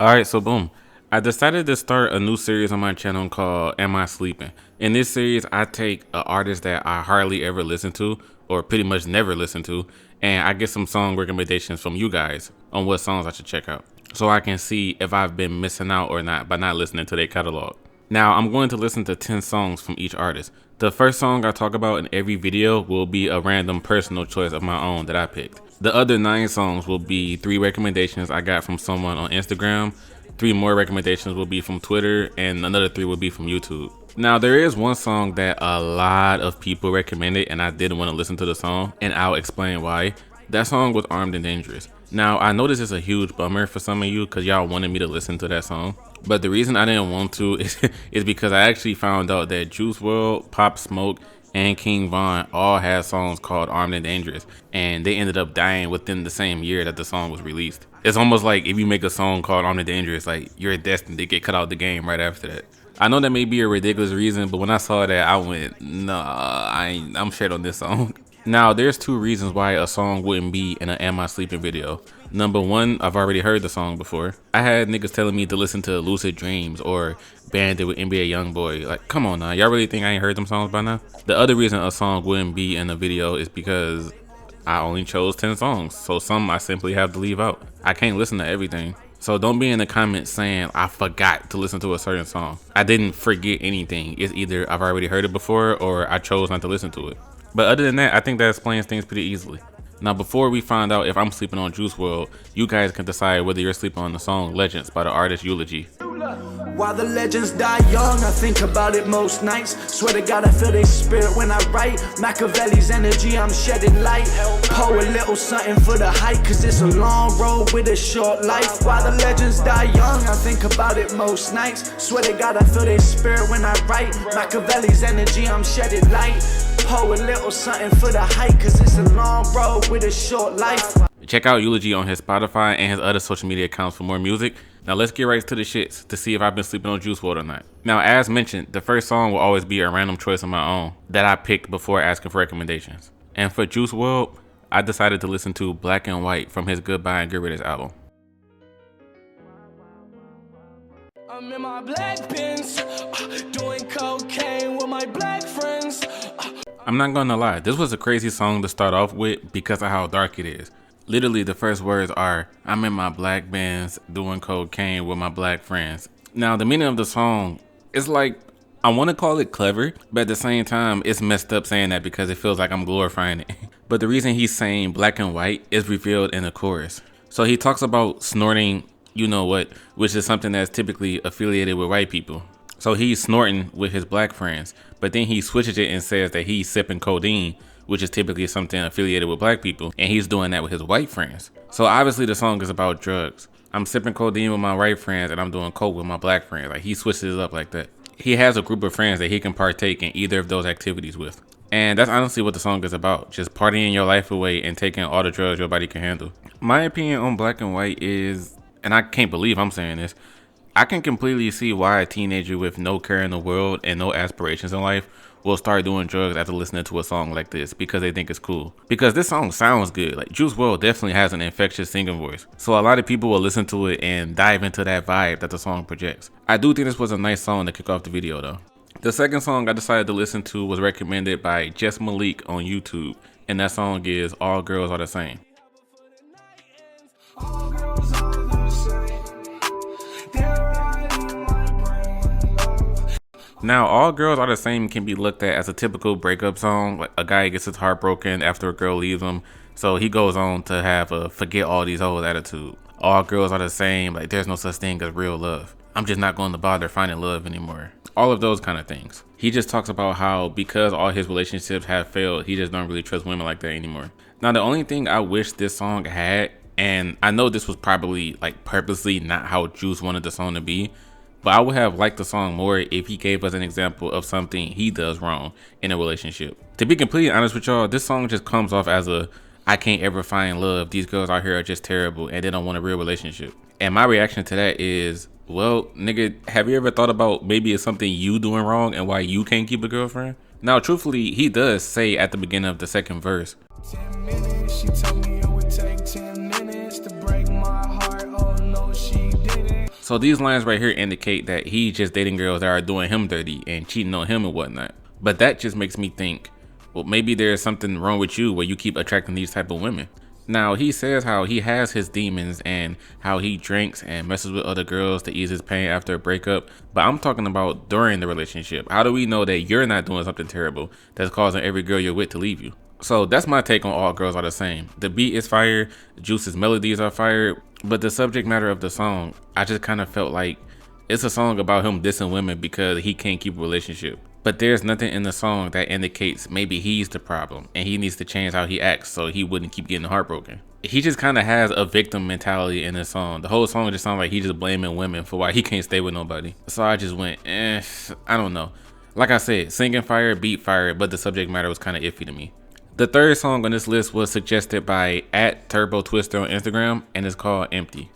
Alright, so boom. I decided to start a new series on my channel called Am I Sleeping? In this series, I take an artist that I hardly ever listen to, or pretty much never listen to, and I get some song recommendations from you guys on what songs I should check out, so I can see if I've been missing out or not by not listening to their catalog. Now, I'm going to listen to 10 songs from each artist. The first song I talk about in every video will be a random personal choice of my own that I picked. The other 9 songs will be 3 recommendations I got from someone on Instagram, 3 more recommendations will be from Twitter, and another 3 will be from YouTube. Now, there is one song that a lot of people recommended and I didn't want to listen to the song, and I'll explain why. That song was Armed and Dangerous. Now, I know this is a huge bummer for some of you because y'all wanted me to listen to that song. But the reason I didn't want to is because I actually found out that Juice WRLD, Pop Smoke, and King Von all had songs called Armed and Dangerous, and they ended up dying within the same year that the song was released. It's almost like if you make a song called Armed and Dangerous, like you're destined to get cut out of the game right after that. I know that may be a ridiculous reason, but when I saw that, I went, nah, I'm straight on this song. Now, there's 2 reasons why a song wouldn't be in an Am I Sleeping video. Number 1, I've already heard the song before. I had niggas telling me to listen to Lucid Dreams or Bandit with NBA Youngboy. Like, come on now, y'all really think I ain't heard them songs by now? The other reason a song wouldn't be in a video is because I only chose 10 songs, so some I simply have to leave out. I can't listen to everything. So don't be in the comments saying I forgot to listen to a certain song. I didn't forget anything. It's either I've already heard it before or I chose not to listen to it. But other than that, I think that explains things pretty easily. Now, before we find out if I'm sleeping on Juice WRLD, you guys can decide whether you're sleeping on the song Legends by the artist Eulogy. While the legends die young, I think about it most nights. Swear to God, I feel their spirit when I write. Machiavelli's energy, I'm shedding light. Pour a little something for the hype, cause it's a long road with a short life. While the legends die young, I think about it most nights. Swear to God, I feel their spirit when I write. Machiavelli's energy, I'm shedding light. Pour a little something for the hype, cause it's a long road with a short life. Check out Eulogy on his Spotify and his other social media accounts for more music. Now let's get right to the shits to see if I've been sleeping on Juice WRLD or not. Now, as mentioned, the first song will always be a random choice of my own that I picked before asking for recommendations. And for Juice WRLD, I decided to listen to Black and White from his Goodbye and Get Rid album. I'm in my black pins, doing cocaine with my black friends. I'm not gonna lie, this was a crazy song to start off with because of how dark it is. Literally, the first words are, I'm in my black Benz doing cocaine with my black friends. Now, the meaning of the song is like, I want to call it clever, but at the same time, it's messed up saying that because it feels like I'm glorifying it. But the reason he's saying black and white is revealed in the chorus. So he talks about snorting, you know what, which is something that's typically affiliated with white people. So he's snorting with his black friends, but then he switches it and says that he's sipping codeine, which is typically something affiliated with black people, and he's doing that with his white friends. So obviously the song is about drugs. I'm sipping codeine with my white friends and I'm doing coke with my black friends. Like, he switches it up like that. He has a group of friends that he can partake in either of those activities with. And that's honestly what the song is about, just partying your life away and taking all the drugs your body can handle. My opinion on Black and White is, and I can't believe I'm saying this, I can completely see why a teenager with no care in the world and no aspirations in life will start doing drugs after listening to a song like this because they think it's cool. Because this song sounds good. Like, Juice WRLD definitely has an infectious singing voice. So a lot of people will listen to it and dive into that vibe that the song projects. I do think this was a nice song to kick off the video though. The second song I decided to listen to was recommended by Jess Malik on YouTube, and that song is All Girls Are the Same. Now, All Girls Are the Same can be looked at as a typical breakup song. Like, a guy gets his heart broken after a girl leaves him, so he goes on to have a forget all these old attitude. All girls are the same, like there's no such thing as real love. I'm just not going to bother finding love anymore. All of those kind of things. He just talks about how because all his relationships have failed, he just don't really trust women like that anymore. Now, the only thing I wish this song had, and I know this was probably like purposely not how Juice wanted the song to be, but I would have liked the song more if he gave us an example of something he does wrong in a relationship. To be completely honest with y'all, this song just comes off as a, I can't ever find love, these girls out here are just terrible and they don't want a real relationship. And my reaction to that is, well, nigga, have you ever thought about maybe it's something you doing wrong and why you can't keep a girlfriend? Now, truthfully, he does say at the beginning of the second verse, 10 minutes, she told me it would take 10 minutes to break my heart. Oh no, she didn't. So these lines right here indicate that he's just dating girls that are doing him dirty and cheating on him and whatnot. But that just makes me think, well, maybe there's something wrong with you where you keep attracting these type of women. Now, he says how he has his demons and how he drinks and messes with other girls to ease his pain after a breakup, but I'm talking about during the relationship. How do we know that you're not doing something terrible that's causing every girl you're with to leave you? So that's my take on All Girls Are the Same. The beat is fire, Juice's melodies are fire, but the subject matter of the song, I just kind of felt like it's a song about him dissing women because he can't keep a relationship. But there's nothing in the song that indicates maybe he's the problem and he needs to change how he acts so he wouldn't keep getting heartbroken. He just kind of has a victim mentality in this song. The whole song just sounds like he's just blaming women for why he can't stay with nobody. So I just went, I don't know. Like I said, singing fire, beat fire, but the subject matter was kind of iffy to me. The third song on this list was suggested by @TurboTwister on Instagram, and it's called Empty.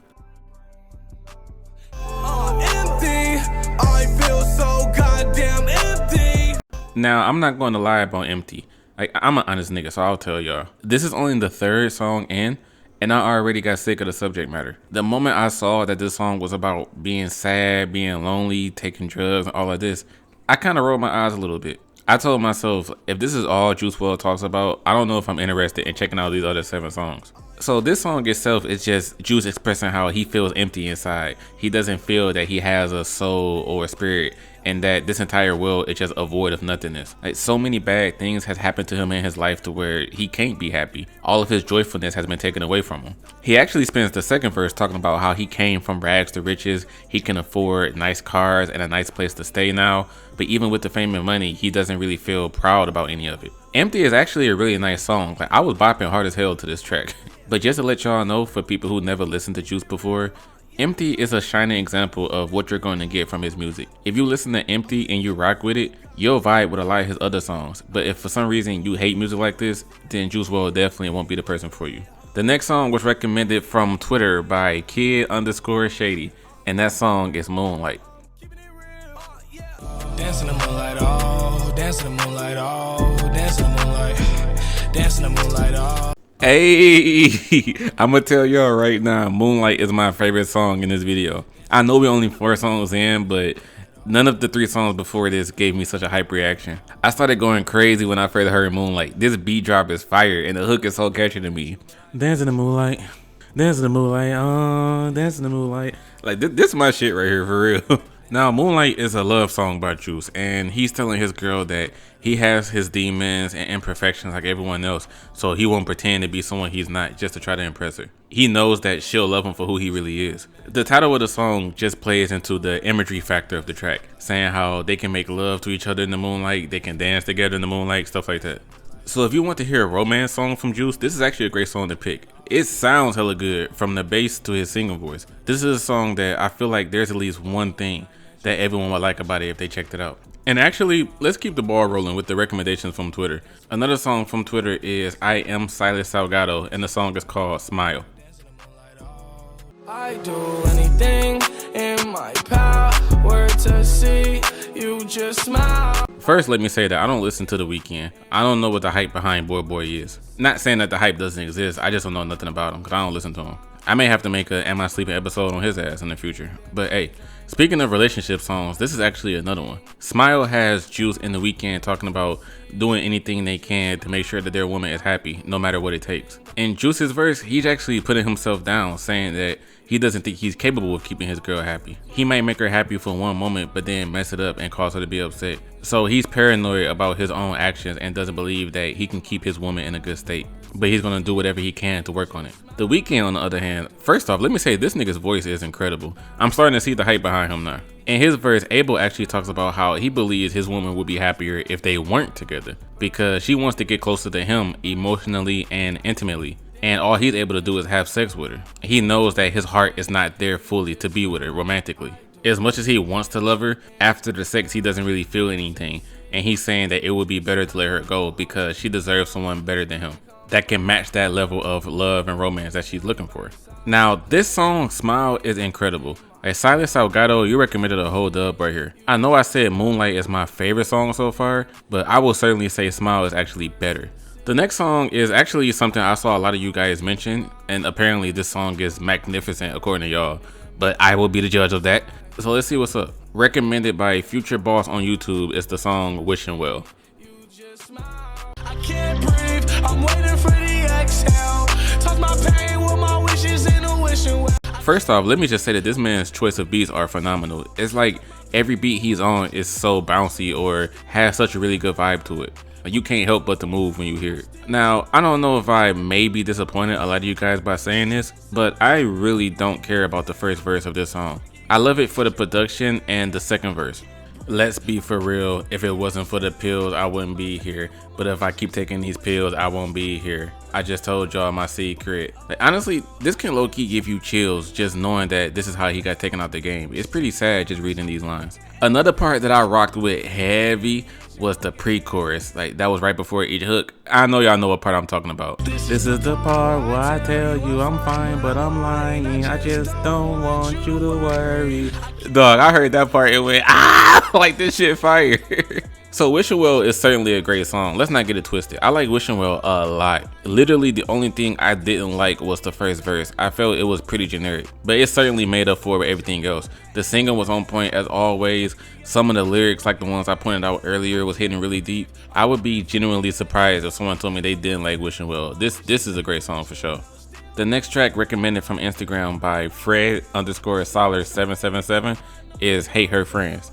Empty, I feel so goddamn empty. Now, I'm not going to lie about Empty. Like, I'm an honest nigga, so I'll tell y'all. This is only the third song in, and I already got sick of the subject matter. The moment I saw that this song was about being sad, being lonely, taking drugs, and all of this, I kind of rolled my eyes a little bit. I told myself, if this is all Juice WRLD talks about, I don't know if I'm interested in checking out these other 7 songs. So this song itself is just Juice expressing how he feels empty inside. He doesn't feel that he has a soul or a spirit, and that this entire world is just a void of nothingness. Like, so many bad things has happened to him in his life to where he can't be happy. All of his joyfulness has been taken away from him. He actually spends the second verse talking about how he came from rags to riches. He can afford nice cars and a nice place to stay now, but even with the fame and money, he doesn't really feel proud about any of it. Empty is actually a really nice song. Like, I was bopping hard as hell to this track. But just to let y'all know, for people who never listened to Juice before, Empty is a shining example of what you're going to get from his music. If you listen to Empty and you rock with it, you'll vibe with a lot of his other songs. But if for some reason you hate music like this, then Juice WRLD definitely won't be the person for you. The next song was recommended from Twitter by Kid_Shady, and that song is Moonlight. Dancing the moonlight, oh, dancing the moonlight, oh, dancing the moonlight, dancing the moonlight, oh. Hey, I'ma tell y'all right now, Moonlight is my favorite song in this video. I know we're only 4 songs in, but none of the 3 songs before this gave me such a hype reaction. I started going crazy when I first heard Moonlight. This beat drop is fire, and the hook is so catchy to me. Dancing the moonlight, dancing the moonlight, oh, dancing the moonlight. Like, this is my shit right here, for real. Now, Moonlight is a love song by Juice, and he's telling his girl that he has his demons and imperfections like everyone else, so he won't pretend to be someone he's not just to try to impress her. He knows that she'll love him for who he really is. The title of the song just plays into the imagery factor of the track, saying how they can make love to each other in the moonlight, they can dance together in the moonlight, stuff like that. So if you want to hear a romance song from Juice, this is actually a great song to pick. It sounds hella good from the bass to his singing voice. This is a song that I feel like there's at least one thing that everyone would like about it if they checked it out. And actually, let's keep the ball rolling with the recommendations from Twitter. Another song from Twitter is I Am Silas Salgado, and the song is called Smile. I do anything in my power to see you just smile. First, let me say that I don't listen to The Weeknd. I don't know what the hype behind Boy Boy is. Not saying that the hype doesn't exist, I just don't know nothing about him because I don't listen to him. I may have to make a Am I Sleeping episode on his ass in the future. But hey, speaking of relationship songs, this is actually another one. Smile has Juice and The Weeknd talking about doing anything they can to make sure that their woman is happy, no matter what it takes. In Juice's verse, he's actually putting himself down, saying that he doesn't think he's capable of keeping his girl happy. He might make her happy for one moment, but then mess it up and cause her to be upset. So he's paranoid about his own actions and doesn't believe that he can keep his woman in a good state. But he's gonna do whatever he can to work on it. The Weeknd, on the other hand, first off, let me say this nigga's voice is incredible. I'm starting to see the hype behind him now. In his verse, Abel actually talks about how he believes his woman would be happier if they weren't together, because she wants to get closer to him emotionally and intimately, and all he's able to do is have sex with her. He knows that his heart is not there fully to be with her romantically. As much as he wants to love her, after the sex he doesn't really feel anything, and he's saying that it would be better to let her go because she deserves someone better than him that can match that level of love and romance that she's looking for. Now, this song, Smile, is incredible. Like, Silas Salgado, you recommended a whole dub right here. I know I said Moonlight is my favorite song so far, but I will certainly say Smile is actually better. The next song is actually something I saw a lot of you guys mention, and apparently this song is magnificent according to y'all. but I will be the judge of that. So let's see what's up. Recommended by Future Boss on YouTube is the song Wishing Well. I can't breathe, I'm waiting for the exhale. Toss my pain with my wishes in a wishing well. First off, let me just say that this man's choice of beats are phenomenal. It's like every beat he's on is so bouncy or has such a really good vibe to it. Like, you can't help but to move when you hear it. Now, I don't know if I may be disappointed a lot of you guys by saying this, but I really don't care about the first verse of this song. I love it for the production and the second verse. Let's be for real, if it wasn't for the pills, I wouldn't be here. But if I keep taking these pills, I won't be here. I just told y'all my secret. Like, honestly, this can low-key give you chills just knowing that this is how he got taken out the game. It's pretty sad just reading these lines. Another part that I rocked with heavy was the pre-chorus. Like, that was right before each hook. I know y'all know what part I'm talking about. This is the part where I tell you I'm fine, but I'm lying. I just don't want you to worry. Dog, I heard that part, it went, ah, like this shit fire. So Wishing Well is certainly a great song. Let's not get it twisted. I like Wishing Well a lot. Literally the only thing I didn't like was the first verse. I felt it was pretty generic, but it certainly made up for everything else. The singing was on point as always. Some of the lyrics, like the ones I pointed out earlier, was hitting really deep. I would be genuinely surprised if someone told me they didn't like Wishing Well. This is a great song for sure. The next track recommended from Instagram by Fred_Solar777 is Hate Her Friends.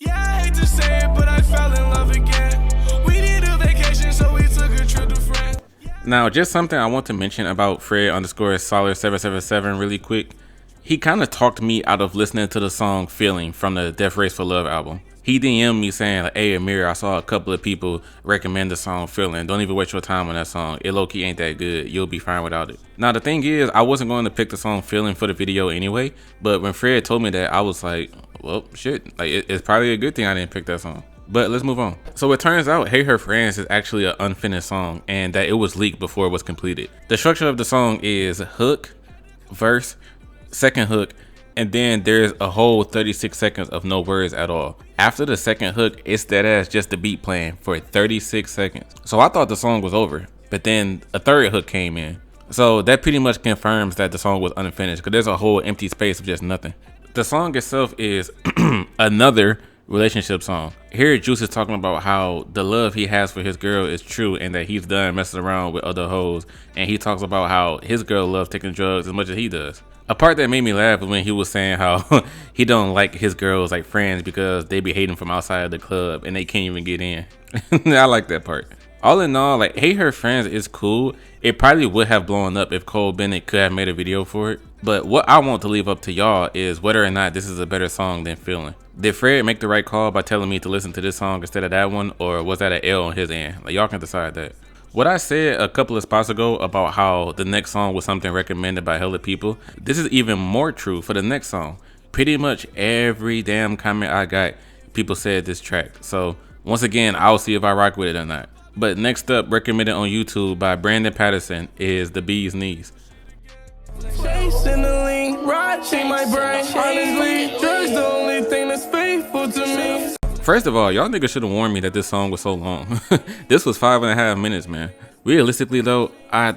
Yeah, I hate to say it, but I fell in love again. We need a vacation, so we took a trip to France. Now, just something I want to mention about Fred_Solar777 really quick. He kind of talked me out of listening to the song Feeling from the Death Race for Love album. He DM'd me saying, like, hey Amiri, I saw a couple of people recommend the song Feeling. Don't even waste your time on that song. It low-key ain't that good. You'll be fine without it. Now, the thing is, I wasn't going to pick the song Feeling for the video anyway, but when Fred told me that, I was like, well, shit, like it's probably a good thing I didn't pick that song. But let's move on. So it turns out Hate Her Friends is actually an unfinished song and that it was leaked before it was completed. The structure of the song is hook, verse, second hook, and then there's a whole 36 seconds of no words at all. After the second hook, it's that ass just the beat playing for 36 seconds. So I thought the song was over, but then a third hook came in. So that pretty much confirms that the song was unfinished because there's a whole empty space of just nothing. The song itself is another relationship song. Here Juice is talking about how the love he has for his girl is true and that he's done messing around with other hoes, and he talks about how his girl loves taking drugs as much as he does. A part that made me laugh was when he was saying how he don't like his girls like friends because they be hating from outside of the club and they can't even get in. I like that part. All in all, like, Hate Her Friends is cool. It probably would have blown up if Cole Bennett could have made a video for it. But what I want to leave up to y'all is whether or not this is a better song than Feeling. Did Fred make the right call by telling me to listen to this song instead of that one, or was that an L on his end? Like, y'all can decide that. What I said a couple of spots ago about how the next song was something recommended by hella people, this is even more true for the next song. Pretty much every damn comment I got, people said this track. So once again, I'll see if I rock with it or not. But next up, recommended on YouTube by Brandon Patterson, is The Bee's Knees. Chasing the lean, rotting my brain. Honestly, drugs the only thing that's faithful to me. First of all, y'all niggas should have warned me that this song was so long. This was 5.5 minutes, man. Realistically though, I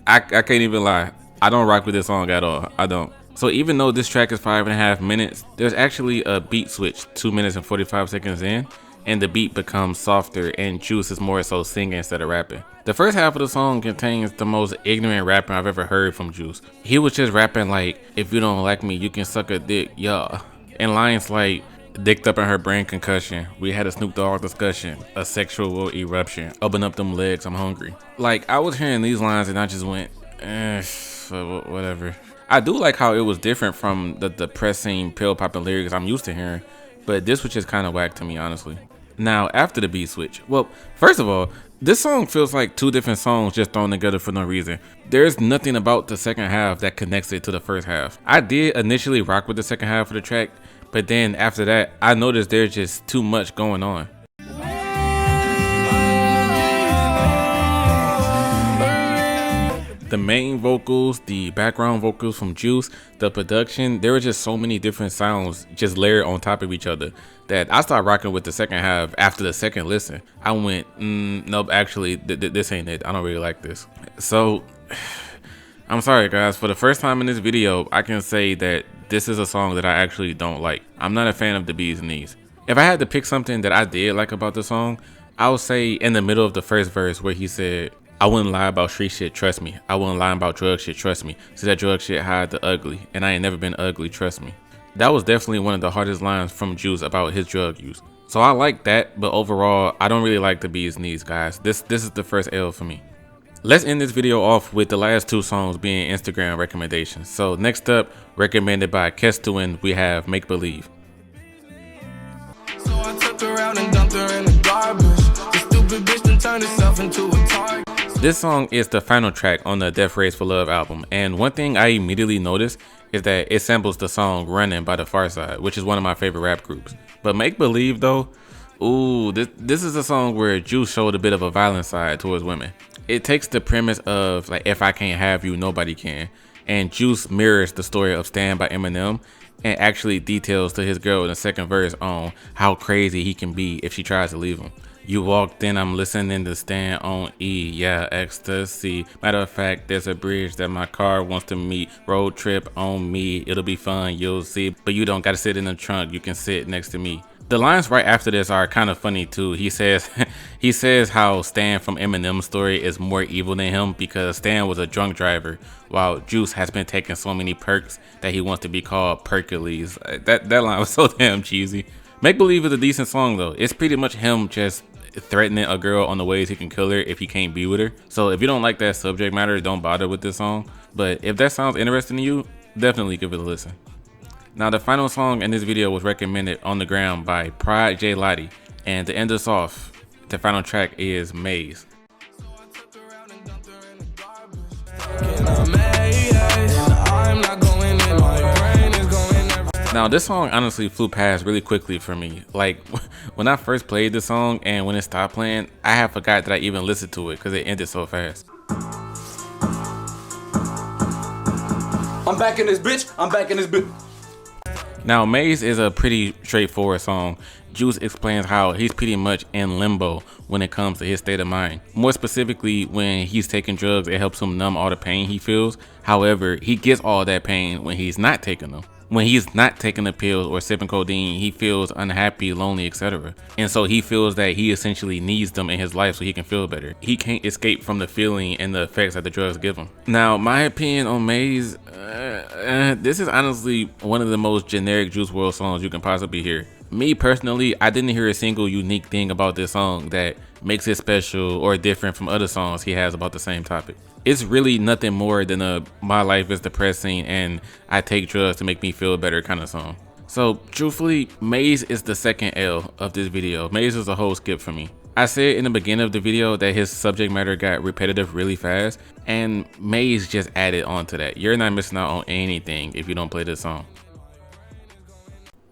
can't even lie. I don't rock with this song at all. I don't. So even though this track is 5.5 minutes, there's actually a beat switch 2 minutes and 45 seconds in, and the beat becomes softer and Juice is more so singing instead of rapping. The first half of the song contains the most ignorant rapping I've ever heard from Juice. He was just rapping like, if you don't like me, you can suck a dick, yeah. And lines like, dicked up in her brain concussion, we had a Snoop Dogg discussion, a sexual eruption, open up them legs, I'm hungry. Like, I was hearing these lines and I just went, whatever. I do like how it was different from the depressing pill popping lyrics I'm used to hearing, but this was just kind of whack to me, honestly. Now, after the beat switch, well, first of all, this song feels like two different songs just thrown together for no reason. There's nothing about the second half that connects it to the first half. I did initially rock with the second half of the track, but then after that, I noticed there's just too much going on. The main vocals, the background vocals from Juice, the production, there were just so many different sounds just layered on top of each other that I started rocking with the second half after the second listen. I went, nope, actually, this ain't it. I don't really like this. So I'm sorry guys, for the first time in this video, I can say that this is a song that I actually don't like. I'm not a fan of the bee's knees. If I had to pick something that I did like about the song, I would say in the middle of the first verse where he said, I wouldn't lie about street shit, trust me. I wouldn't lie about drug shit, trust me. See that drug shit hide the ugly, and I ain't never been ugly, trust me. That was definitely one of the hardest lines from Juice about his drug use. So I like that, but overall, I don't really like the bee's knees, guys. This is the first L for me. Let's end this video off with the last two songs being Instagram recommendations. So next up, recommended by Kestuin, we have Make Believe. So I took her out and dumped her in the garbage. The stupid bitch done turned herself into a target. This song is the final track on the Death Race for Love album, and one thing I immediately noticed is that it samples the song Running by the Pharcyde, which is one of my favorite rap groups. But Make Believe though, ooh, this is a song where Juice showed a bit of a violent side towards women. It takes the premise of like, if I can't have you, nobody can, and Juice mirrors the story of Stand by Eminem and actually details to his girl in the second verse on how crazy he can be if she tries to leave him. You walked in, I'm listening to Stand on E, yeah, ecstasy. Matter of fact, there's a bridge that my car wants to meet. Road trip on me, it'll be fun, you'll see. But you don't gotta sit in the trunk, you can sit next to me. The lines right after this are kind of funny too. He says how Stan from Eminem's story is more evil than him because Stan was a drunk driver while Juice has been taking so many perks that he wants to be called Percules. That line was so damn cheesy. Make Believe is a decent song though. It's pretty much him just threatening a girl on the ways he can kill her if he can't be with her. So if you don't like that subject matter, don't bother with this song. But if that sounds interesting to you, definitely give it a listen. Now the final song in this video was recommended On the Ground by Pride J Lottie, and to end us off, the final track is Maze. Now this song honestly flew past really quickly for me. Like when I first played this song and when it stopped playing, I had forgot that I even listened to it because it ended so fast. I'm back in this bitch. I'm back in this bitch. Now Maze is a pretty straightforward song. Juice explains how he's pretty much in limbo when it comes to his state of mind. More specifically, when he's taking drugs, it helps him numb all the pain he feels. However, he gets all that pain when he's not taking them. When he's not taking the pills or sipping codeine, he feels unhappy, lonely, etc. And so he feels that he essentially needs them in his life so he can feel better. He can't escape from the feeling and the effects that the drugs give him. Now, my opinion on Maze, this is honestly one of the most generic Juice WRLD songs you can possibly hear. Me personally, I didn't hear a single unique thing about this song that makes it special or different from other songs he has about the same topic. It's really nothing more than a my life is depressing and I take drugs to make me feel better kind of song. So truthfully, Maze is the second L of this video. Maze is a whole skip for me. I said in the beginning of the video that his subject matter got repetitive really fast, and Maze just added on to that. You're not missing out on anything if you don't play this song.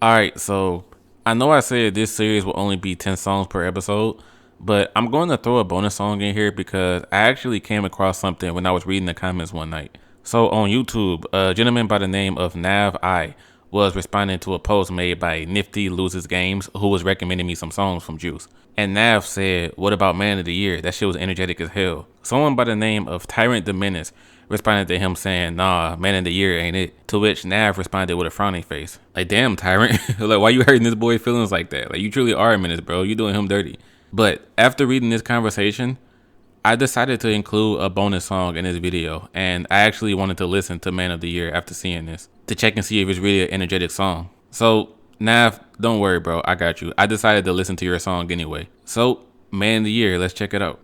Alright, so I know I said this series will only be 10 songs per episode, but I'm going to throw a bonus song in here because I actually came across something when I was reading the comments one night. So on YouTube, a gentleman by the name of Nav I was responding to a post made by Nifty Loses Games, who was recommending me some songs from Juice. And Nav said, what about Man of the Year? That shit was energetic as hell. Someone by the name of Tyrant the Menace responded to him saying, nah, Man of the Year ain't it. To which Nav responded with a frowny face. Like, damn, Tyrant. Like, why you hurting this boy's feelings like that? Like, you truly are a menace, bro. You doing him dirty. But after reading this conversation, I decided to include a bonus song in this video, and I actually wanted to listen to Man of the Year after seeing this to check and see if it's really an energetic song. So Nav, don't worry, bro, I got you. I decided to listen to your song anyway. So Man of the Year, let's check it out.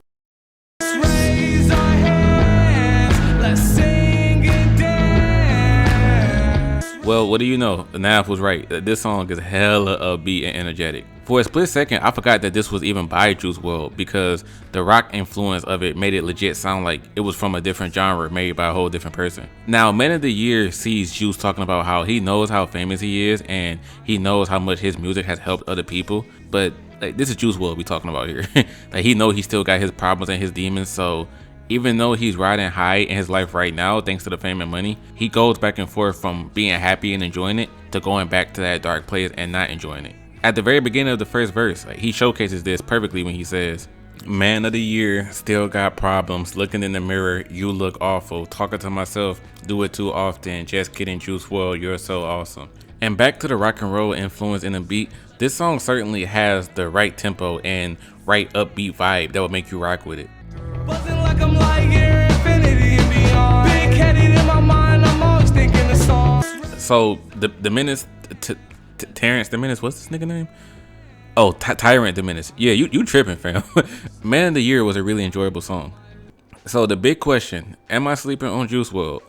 Raise our hands, let's sing and dance. Well, what do you know? Nav was right. This song is hella upbeat and energetic. For a split second, I forgot that this was even by Juice WRLD because the rock influence of it made it legit sound like it was from a different genre made by a whole different person. Now, Man of the Year sees Juice talking about how he knows how famous he is and he knows how much his music has helped other people, but like, this is Juice WRLD we talking about here. Like, he know he still got his problems and his demons, so even though he's riding high in his life right now thanks to the fame and money, he goes back and forth from being happy and enjoying it to going back to that dark place and not enjoying it. At the very beginning of the first verse, like, he showcases this perfectly when he says, Man of the year, still got problems. Looking in the mirror, you look awful. Talking to myself, do it too often. Just kidding, Juice WRLD, you're so awesome. And back to the rock and roll influence in the beat, this song certainly has the right tempo and right upbeat vibe that would make you rock with it. Wasn't like I'm like here, infinity and beyond. Big headed in my mind, I'm always thinking of songs. So the Menace, Terrence the Menace, what's this nigga name? Oh, Tyrant the Menace. Yeah, you tripping, fam. Man of the Year was a really enjoyable song. So the big question, am I sleeping on Juice WRLD?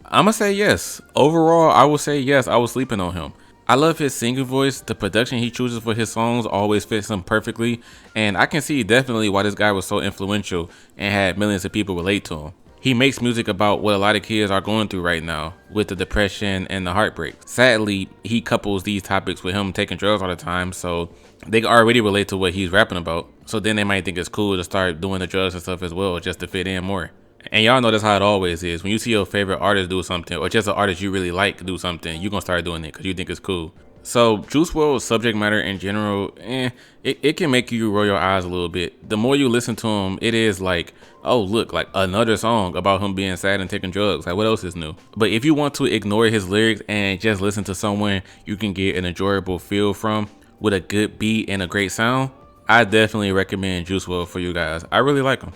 I'ma say yes. Overall, I will say yes, I was sleeping on him. I love his singing voice. The production he chooses for his songs always fits him perfectly. And I can see definitely why this guy was so influential and had millions of people relate to him. He makes music about what a lot of kids are going through right now with the depression and the heartbreak. Sadly, he couples these topics with him taking drugs all the time, so they already relate to what he's rapping about. So then they might think it's cool to start doing the drugs and stuff as well, just to fit in more. And y'all know that's how it always is. When you see your favorite artist do something, or just an artist you really like do something, you're gonna start doing it because you think it's cool. So Juice WRLD's subject matter in general, it can make you roll your eyes a little bit. The more you listen to him, it is like, oh look, like another song about him being sad and taking drugs. Like what else is new? But if you want to ignore his lyrics and just listen to someone you can get an enjoyable feel from with a good beat and a great sound, I definitely recommend Juice WRLD for you guys. I really like him.